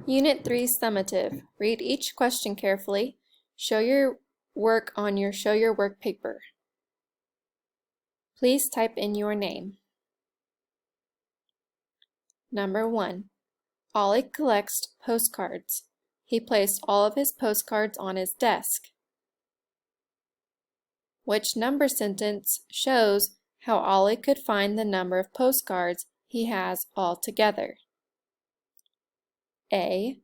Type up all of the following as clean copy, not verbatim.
Unit 3 summative. Read each question carefully. Show your work on your Show Your Work paper. Please type in your name. Number 1. Ollie collects postcards. He placed all of his postcards on his desk. Which number sentence shows how Ollie could find the number of postcards he has altogether? A.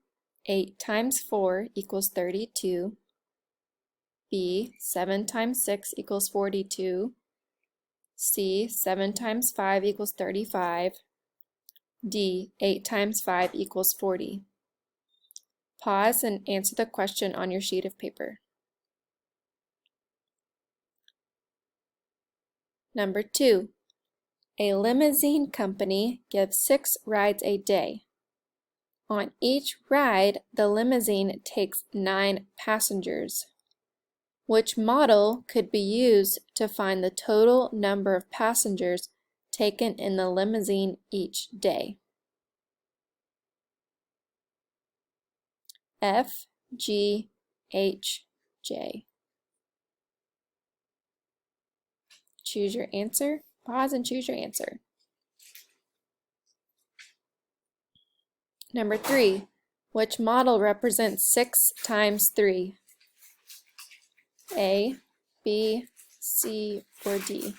8 times 4 equals 32. B. 7 times 6 equals 42. C. 7 times 5 equals 35. D. 8 times 5 equals 40. Pause and answer the question on your sheet of paper. Number 2. A limousine company gives 6 rides a day. On each ride, the limousine takes 9 passengers. Which model could be used to find the total number of passengers taken in the limousine each day? F, G, H, J. Choose your answer. Pause and choose your answer. Number 3. Which model represents 6 times 3? A, B, C, or D?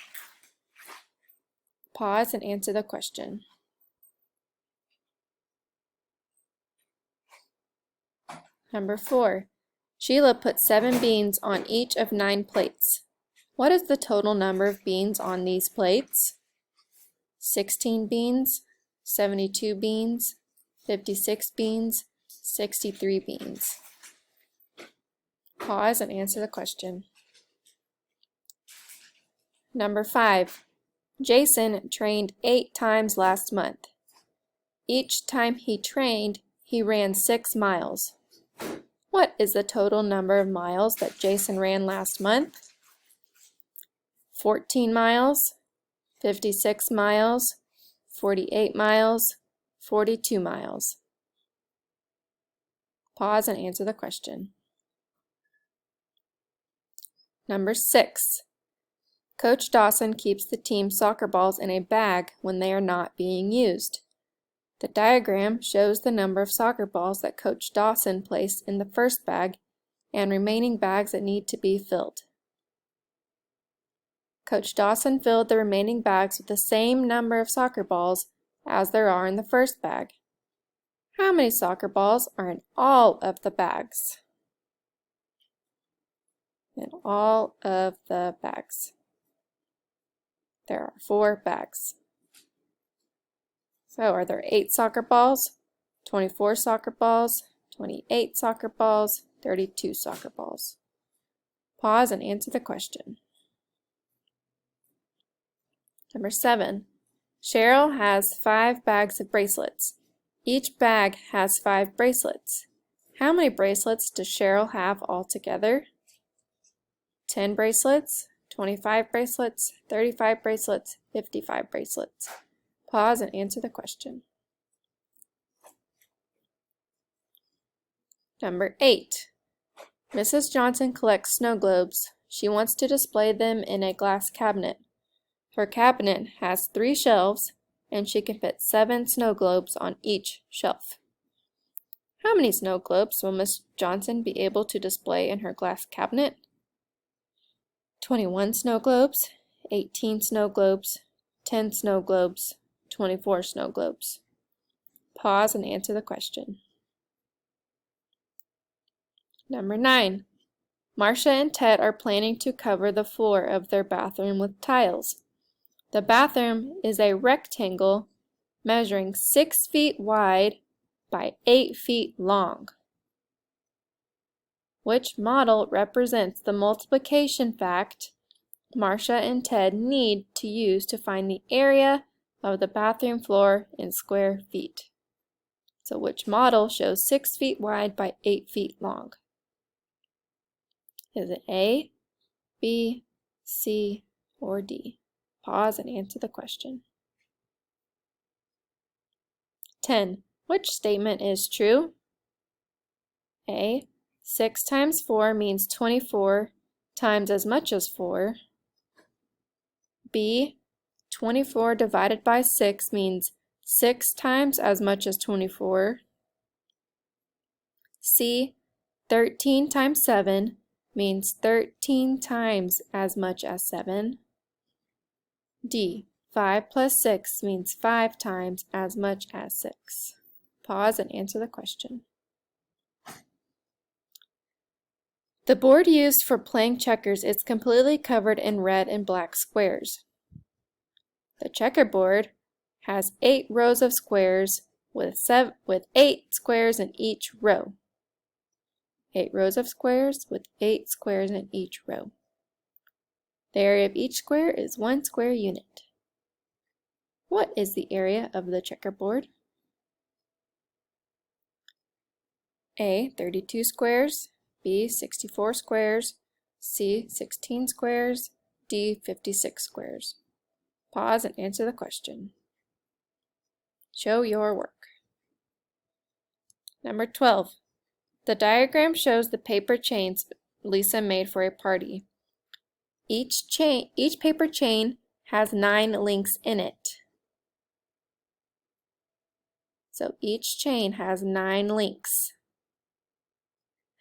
Pause and answer the question. Number 4. Sheila put 7 beans on each of 9 plates. What is the total number of beans on these plates? 16 beans, 72 beans, 56 beans, 63 beans. Pause and answer the question. Number 5. Jason trained 8 times last month. Each time he trained, he ran 6 miles. What is the total number of miles that Jason ran last month? 14 miles, 56 miles, 48 miles, 42 miles. Pause and answer the question. Number 6. Coach Dawson keeps the team's soccer balls in a bag when they are not being used. The diagram shows the number of soccer balls that Coach Dawson placed in the first bag and remaining bags that need to be filled. Coach Dawson filled the remaining bags with the same number of soccer balls as there are in the first bag. How many soccer balls are in all of the bags? In all of the bags. There are 4 bags. So are there 8 soccer balls, 24 soccer balls, 28 soccer balls, 32 soccer balls? Pause and answer the question. Number 7. Cheryl has 5 bags of bracelets. Each bag has 5 bracelets. How many bracelets does Cheryl have altogether? 10 bracelets, 25 bracelets, 35 bracelets, 55 bracelets. Pause and answer the question. Number 8. Mrs. Johnson collects snow globes. She wants to display them in a glass cabinet. Her cabinet has 3 shelves, and she can fit 7 snow globes on each shelf. How many snow globes will Miss Johnson be able to display in her glass cabinet? 21 snow globes, 18 snow globes, 10 snow globes, 24 snow globes. Pause and answer the question. Number 9. Marcia and Ted are planning to cover the floor of their bathroom with tiles. The bathroom is a rectangle measuring 6 feet wide by 8 feet long. Which model represents the multiplication fact Marcia and Ted need to use to find the area of the bathroom floor in square feet? So which model shows 6 feet wide by 8 feet long? Is it A, B, C, or D? Pause and answer the question. 10. Which statement is true? A, 6 times 4 means 24 times as much as 4. B, 24 divided by 6 means 6 times as much as 24. C, 13 times 7 means 13 times as much as 7. D, 5 plus 6 means 5 times as much as 6. Pause and answer the question. The board used for playing checkers is completely covered in red and black squares. The checkerboard has 8 rows of squares with 8 squares in each row. 8 rows of squares with 8 squares in each row. The area of each square is 1 square unit. What is the area of the checkerboard? A, 32 squares, B, 64 squares, C, 16 squares, D, 56 squares. Pause and answer the question. Show your work. Number 12. The diagram shows the paper chains Lisa made for a party. Each paper chain has 9 links in it. So each chain has 9 links.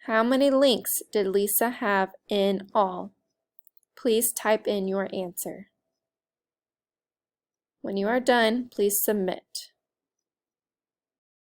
How many links did Lisa have in all? Please type in your answer. When you are done, please submit.